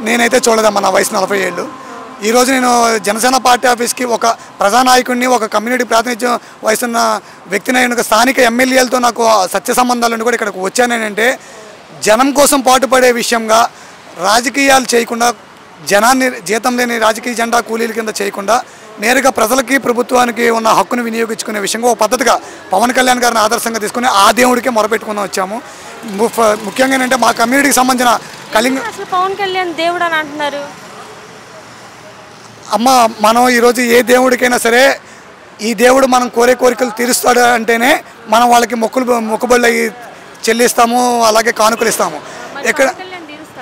నేనైతే చూడలేదమ్మా నా వయసు 40 ఏళ్ళు. ఈరోజు నేను జనసేన పార్టీ ఆఫీస్కి ఒక ప్రజానాయకుడిని, ఒక కమ్యూనిటీ ప్రాతినిధ్యం వహిస్తున్న వ్యక్తిని అయిన స్థానిక ఎమ్మెల్యేలతో నాకు సత్య సంబంధాలను కూడా ఇక్కడికి వచ్చానంటే జనం కోసం పాటుపడే విషయంగా రాజకీయాలు చేయకుండా, జనాన్ని జీతం లేని రాజకీయ జెండా కూలీల కింద చేయకుండా నేరుగా ప్రజలకి ప్రభుత్వానికి ఉన్న హక్కును వినియోగించుకునే విషయంగా ఒక పద్ధతిగా పవన్ కళ్యాణ్ గారిని ఆదర్శంగా తీసుకుని ఆ దేవుడికే మొరపెట్టుకుందాం వచ్చాము. ముఖ్యంగా ఏంటంటే మా కమ్యూనిటీకి సంబంధించిన పవన్ కళ్యాణ్ దేవుడు అని అంటున్నారు. అమ్మ, మనం ఈరోజు ఏ దేవుడికైనా సరే ఈ దేవుడు మనం కోరే కోరికలు తీరుస్తాడు అంటేనే మనం వాళ్ళకి మొక్కుబళ్ళు చెల్లిస్తాము, అలాగే కానుకలు ఇస్తాము. ఇక్కడ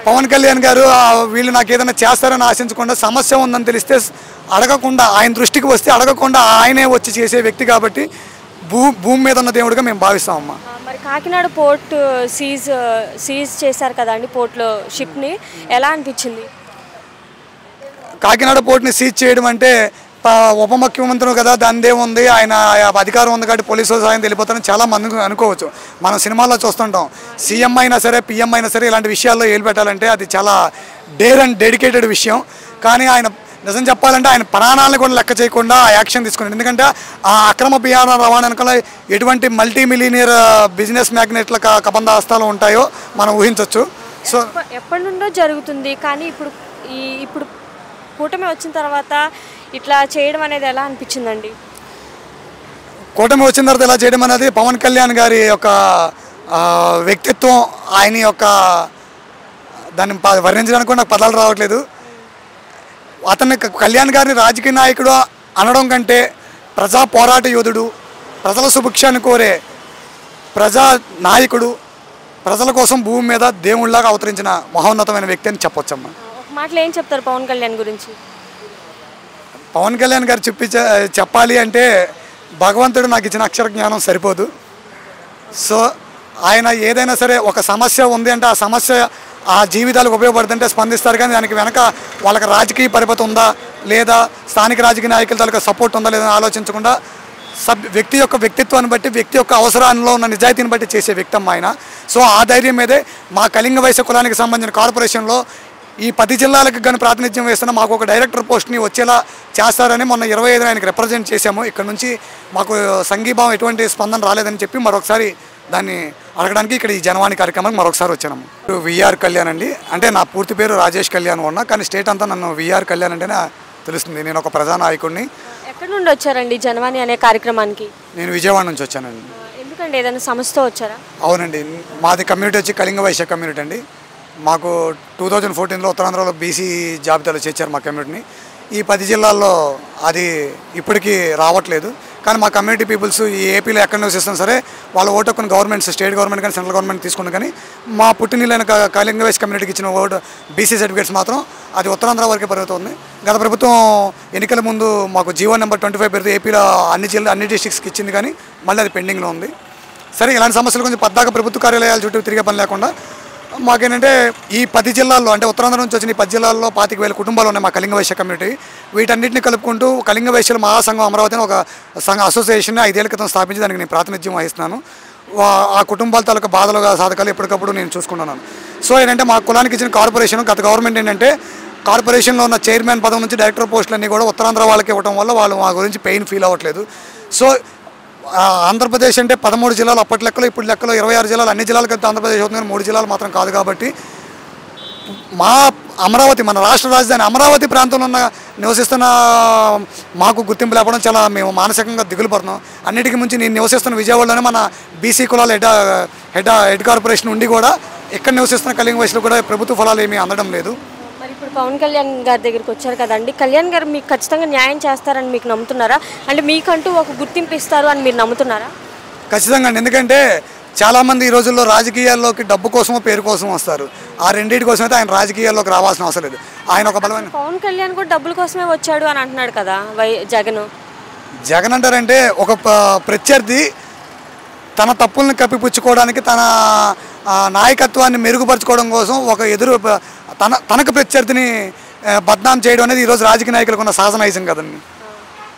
పవన్ కళ్యాణ్ గారు వీళ్ళు నాకు ఏదైనా చేస్తారని ఆశించకుండా, సమస్య ఉందని తెలిస్తే అడగకుండా, ఆయన దృష్టికి వస్తే అడగకుండా ఆయనే వచ్చి చేసే వ్యక్తి కాబట్టి భూమి మీద ఉన్న దేవుడిగా మేము భావిస్తామమ్మా. మరి కాకినాడ పోర్ట్ సీజ్ చేశారు కదా అండి, పోర్ట్లో షిప్ని, ఎలా అనిపించింది? కాకినాడ పోర్ట్ని సీజ్ చేయడం అంటే ఉప ముఖ్యమంత్రి కదా, దానిదే ఉంది, ఆయన అధికారం ఉంది కాబట్టి పోలీసు సహాయం వెళ్ళిపోతారని చాలా మంది అనుకోవచ్చు. మనం సినిమాల్లో చూస్తుంటాం, సీఎం అయినా సరే పిఎం అయినా సరే ఇలాంటి విషయాల్లో ఏలు పెట్టాలంటే అది చాలా డేర్ అండ్ డెడికేటెడ్ విషయం. కానీ ఆయన నిజం చెప్పాలంటే ఆయన ప్రాణాలను కూడా లెక్క చేయకుండా ఆ యాక్షన్ తీసుకున్నాడు. ఎందుకంటే ఆ అక్రమ బియ్యాల రవాణా వెనకాల ఎటువంటి మల్టీ మిలియనియర్ బిజినెస్ మ్యాగ్నెట్ల కబంధ హస్తాలు ఉంటాయో మనం ఊహించవచ్చు. సో ఎప్పటి నుండో జరుగుతుంది, కానీ ఇప్పుడు కూటమి వచ్చిన తర్వాత ఇట్లా చేయడం అనేది ఎలా అనిపించిందండి? కూటమి వచ్చిన తర్వాత ఇలా చేయడం అనేది పవన్ కళ్యాణ్ గారి యొక్క వ్యక్తిత్వం, ఆయన యొక్క దాన్ని వర్ణించడానికి కూడా నాకు పదాలు రావట్లేదు. అతన్ని కళ్యాణ్ గారిని రాజకీయ నాయకుడు అనడం కంటే ప్రజా పోరాట యోధుడు, ప్రజల సుభిక్షాన్ని కోరే ప్రజా నాయకుడు, ప్రజల కోసం భూమి మీద దేవుళ్లాగా అవతరించిన మహోన్నతమైన వ్యక్తి అని చెప్పొచ్చమ్మా. ఒక మాటలో ఏం చెప్తారు పవన్ కళ్యాణ్ గురించి? పవన్ కళ్యాణ్ గారు చెప్పాలి అంటే భగవంతుడు నాకు ఇచ్చిన అక్షర జ్ఞానం సరిపోదు. సో ఆయన ఏదైనా సరే ఒక సమస్య ఉంది అంటే ఆ సమస్య ఆ జీవితాలకు ఉపయోగపడుతుంటే స్పందిస్తారు. కానీ దానికి వెనక వాళ్ళకి రాజకీయ పరిపతి ఉందా లేదా, స్థానిక రాజకీయ నాయకుల తాలూకా సపోర్ట్ ఉందా లేదా ఆలోచించకుండా వ్యక్తి యొక్క వ్యక్తిత్వాన్ని బట్టి, వ్యక్తి యొక్క అవసరాల్లో ఉన్న నిజాయితీని బట్టి చేసే వ్యక్తి అమ్మ ఆయన. సో ఆ ధైర్యం మీదే మా కళింగ వైశ్య కులానికి సంబంధించిన కార్పొరేషన్లో ఈ 10 జిల్లాలకు కానీ ప్రాతినిధ్యం వేస్తున్న మాకు ఒక డైరెక్టర్ పోస్ట్ని వచ్చేలా చేస్తారని మొన్న 25 ఆయనకి రిప్రజెంట్ చేశాము. ఇక్కడ నుంచి మాకు సంఘీభావం ఎటువంటి స్పందన రాలేదని చెప్పి మరొకసారి దాన్ని అడగడానికి ఇక్కడ ఈ జనవాణి కార్యక్రమానికి మరొకసారి వచ్చాము. విఆర్ కళ్యాణ్ అండి, అంటే నా పూర్తి పేరు రాజేష్ కళ్యాణ్ ఉన్నా, కానీ స్టేట్ అంతా నన్ను విఆర్ కళ్యాణ్ అంటేనే తెలుస్తుంది. నేను ఒక ప్రజానాయకుడిని. ఎక్కడి నుండి వచ్చారండి జనవాణి అనే కార్యక్రమానికి? నేను విజయవాడ నుంచి వచ్చానండి. ఎందుకండి, ఏదైనా సమస్యతో వచ్చారా? అవునండి, మాది కమ్యూనిటీ వచ్చి కళింగ వైశ్య కమ్యూనిటీ అండి. మాకు 2014లో ఉత్తరాంధ్రలో బీసీ జాబితాలో చేర్చారు మా కమ్యూనిటీని. ఈ 10 జిల్లాల్లో అది ఇప్పటికీ రావట్లేదు. కానీ మా కమ్యూనిటీ పీపుల్స్ ఈ ఏపీలో ఎక్కడ నివసిస్తాం సరే వాళ్ళ ఓటు హక్కును గవర్నమెంట్స్, స్టేట్ గవర్నమెంట్ కానీ సెంట్రల్ గవర్నమెంట్ తీసుకుంటాం. కానీ మా పుట్టినీళ్ళైన కళింగ వైశ్య కమ్యూనిటీకి ఇచ్చిన ఓటు బీసీ సర్టిఫికేట్స్ మాత్రం అది ఉత్తరాంధ్ర వరకే పరిమితమవుతుంది. గత ప్రభుత్వం ఎన్నికల ముందు మాకు జీవో నెంబర్ 25 పేరుతో ఏపీలో అన్ని డిస్ట్రిక్ట్స్కి ఇచ్చింది, కానీ మళ్ళీ అది పెండింగ్లో ఉంది. సరే, ఇలాంటి సమస్యలు కొంచెం పద్దాక ప్రభుత్వ కార్యాలయాల చుట్టూ తిరిగే పని లేకుండా మాకేంటంటే ఈ 10 జిల్లాల్లో, అంటే ఉత్తరాంధ్ర నుంచి వచ్చిన ఈ 10 జిల్లాల్లో 25,000 కుటుంబాలు ఉన్నాయి మా కళింగ వైశ్య కమ్యూనిటీ. వీటన్నిటిని కలుపుకుంటూ కళింగ వైశ్యుల మహాసంఘం అమరావతి అని ఒక అసోసియేషన్ 5 ఏళ్ల క్రితం స్థాపించి దానికి నేను ప్రాతినిధ్యం వహిస్తున్నాను. ఆ కుటుంబాల తాలూకా బాధలు సాధకాలు ఎప్పటికప్పుడు నేను చూసుకుంటున్నాను. సో ఏంటంటే మా కులానికి ఇచ్చిన కార్పొరేషన్, గత గవర్నమెంట్ ఏంటంటే కార్పొరేషన్లో ఉన్న చైర్మన్ పదం నుంచి డైరెక్టర్ పోస్టులన్నీ కూడా ఉత్తరాంధ్ర వాళ్ళకి ఇవ్వడం వల్ల వాళ్ళు మా గురించి పెయిన్ ఫీల్ అవ్వట్లేదు. సో ఆంధ్రప్రదేశ్ అంటే 13 జిల్లాలు అప్పటి లెక్కలో, ఇప్పుడు లెక్కలో 26 జిల్లాలు, అన్ని జిల్లాలకు అయితే ఆంధ్రప్రదేశ్ అవుతుంది, కానీ 3 జిల్లాలు మాత్రం కాదు. కాబట్టి మా అమరావతి, మన రాష్ట్ర రాజధాని అమరావతి ప్రాంతంలో నివసిస్తున్న మాకు గుర్తింపు లేకపోవడం చాలా మేము మానసికంగా దిగులు పడుతున్నాం. అన్నిటికీ ముంచి నేను నివసిస్తున్న విజయవాడలోనే మన బీసీ కులాల హెడ్ కార్పొరేషన్ ఉండి కూడా ఇక్కడ నివసిస్తున్న కళింగ వైశ్యులు కూడా ప్రభుత్వ ఫలాలు ఏమీ అందడం లేదు. మరి ఇప్పుడు పవన్ కళ్యాణ్ గారి దగ్గరికి వచ్చారు కదండి, కళ్యాణ్ గారు మీకు ఖచ్చితంగా న్యాయం చేస్తారని మీకు నమ్ముతున్నారా? అంటే మీకంటూ ఒక గుర్తింపు ఇస్తారు అని మీరు నమ్ముతున్నారా? ఖచ్చితంగా అండి, ఎందుకంటే చాలామంది ఈ రోజుల్లో రాజకీయాల్లోకి డబ్బు కోసమో పేరు కోసం వస్తారు. ఆ రెండింటి కోసం అయితే ఆయన రాజకీయాల్లోకి రావాల్సిన అవసరం లేదు. ఆయన ఒక బలమైన పవన్ కళ్యాణ్ కూడా డబ్బుల కోసమే వచ్చాడు అని అంటున్నాడు కదా జగన్ అంటారంటే ఒక ప్రత్యర్థి తన తప్పుల్ని కప్పిపుచ్చుకోవడానికి, తన నాయకత్వాన్ని మెరుగుపరచుకోవడం కోసం ఒక తనకు ప్రత్యర్థిని బద్నాం చేయడం అనేది ఈరోజు రాజకీయ నాయకులకు ఉన్న సహజనైజం కదండి.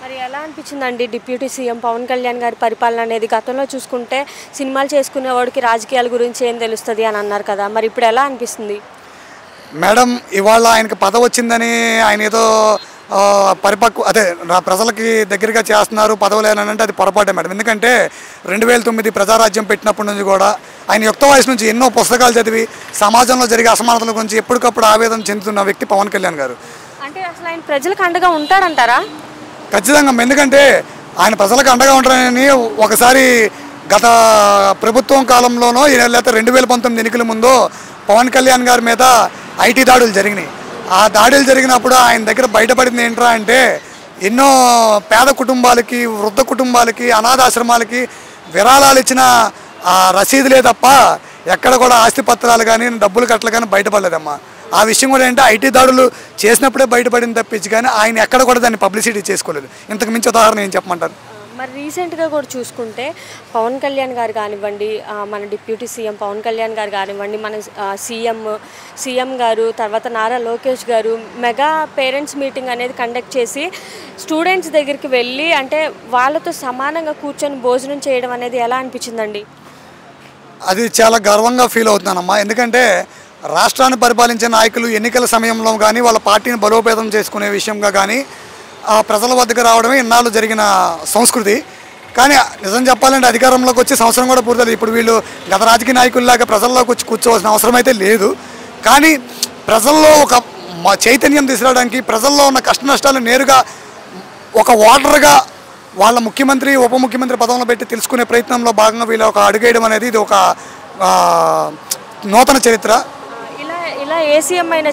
మరి ఎలా అనిపించిందండి డిప్యూటీ సీఎం పవన్ కళ్యాణ్ గారి పరిపాలన అనేది? గతంలో చూసుకుంటే సినిమాలు చేసుకునేవాడికి రాజకీయాల గురించి ఏం తెలుస్తుంది అని అన్నారు కదా, మరి ఇప్పుడు ఎలా అనిపిస్తుంది? మేడం ఇవాళ ఆయనకి పదవి వచ్చిందని ఆయన ఏదో అదే ప్రజలకి దగ్గరగా చేస్తున్నారు పదవులేనంటే అది పొరపాటే మేడం. ఎందుకంటే 2009 ప్రజారాజ్యం పెట్టినప్పటి నుంచి కూడా ఆయన యుక్త వయసు నుంచి ఎన్నో పుస్తకాలు చదివి సమాజంలో జరిగే అసమానతల గురించి ఎప్పటికప్పుడు ఆవేదన చెందుతున్న వ్యక్తి పవన్ కళ్యాణ్ గారు. అంటే అసలు ఆయన ప్రజలకు అండగా ఉంటాడంటారా? ఖచ్చితంగా. ఎందుకంటే ఆయన ప్రజలకు అండగా ఉంటారని ఒకసారి గత ప్రభుత్వం కాలంలోనో లేకపోతే 2019 ఎన్నికల ముందో పవన్ కళ్యాణ్ గారి మీద ఐటీ దాడులు జరిగినాయి. ఆ దాడులు జరిగినప్పుడు ఆయన దగ్గర బయటపడింది ఏంట్రా అంటే ఎన్నో పేద కుటుంబాలకి, వృద్ధ కుటుంబాలకి, అనాథాశ్రమాలకి విరాళాలు ఇచ్చిన రసీదులే తప్ప ఎక్కడ కూడా ఆస్తి పత్రాలు కానీ డబ్బులు కట్టలు కానీ బయటపడలేదమ్మా. ఆ విషయం కూడా ఏంటంటే ఐటీ దాడులు చేసినప్పుడే బయటపడింది తప్పించి కానీ ఆయన ఎక్కడ కూడా దాన్ని పబ్లిసిటీ చేసుకోలేదు. ఇంతకు మించి ఉదాహరణ ఏం చెప్పమంటారు? మరి రీసెంట్గా కూడా చూసుకుంటే పవన్ కళ్యాణ్ గారు కానివ్వండి, మన డిప్యూటీ సీఎం పవన్ కళ్యాణ్ గారు కానివ్వండి, మన సీఎం గారు, తర్వాత నారా లోకేష్ గారు మెగా పేరెంట్స్ మీటింగ్ అనేది కండక్ట్ చేసి స్టూడెంట్స్ దగ్గరికి వెళ్ళి అంటే వాళ్ళతో సమానంగా కూర్చొని భోజనం చేయడం అనేది ఎలా అనిపించిందండి? అది చాలా గర్వంగా ఫీల్ అవుతున్నానమ్మా. ఎందుకంటే రాష్ట్రాన్ని పరిపాలించే నాయకులు ఎన్నికల సమయంలో కానీ వాళ్ళ పార్టీని బలోపేతం చేసుకునే విషయంగా కానీ ప్రజల వద్దకు రావడమే ఇన్నాళ్ళు జరిగిన సంస్కృతి. కానీ నిజం చెప్పాలంటే అధికారంలోకి వచ్చే సంవత్సరం కూడా పూర్తలేదు. ఇప్పుడు వీళ్ళు గత రాజకీయ నాయకుల్లాగా ప్రజల్లోకి వచ్చి కూర్చోవలసిన అవసరం అయితే లేదు. కానీ ప్రజల్లో ఒక చైతన్యం తీసుకురావడానికి, ప్రజల్లో ఉన్న కష్ట నష్టాలు నేరుగా ఒక ఓటర్గా వాళ్ళ ముఖ్యమంత్రి, ఉప ముఖ్యమంత్రి పదవులను పెట్టి తెలుసుకునే ప్రయత్నంలో భాగంగా వీళ్ళు ఒక అడుగేయడం అనేది ఇది ఒక నూతన చరిత్ర. ఇలా ఏ సీఎం అయినా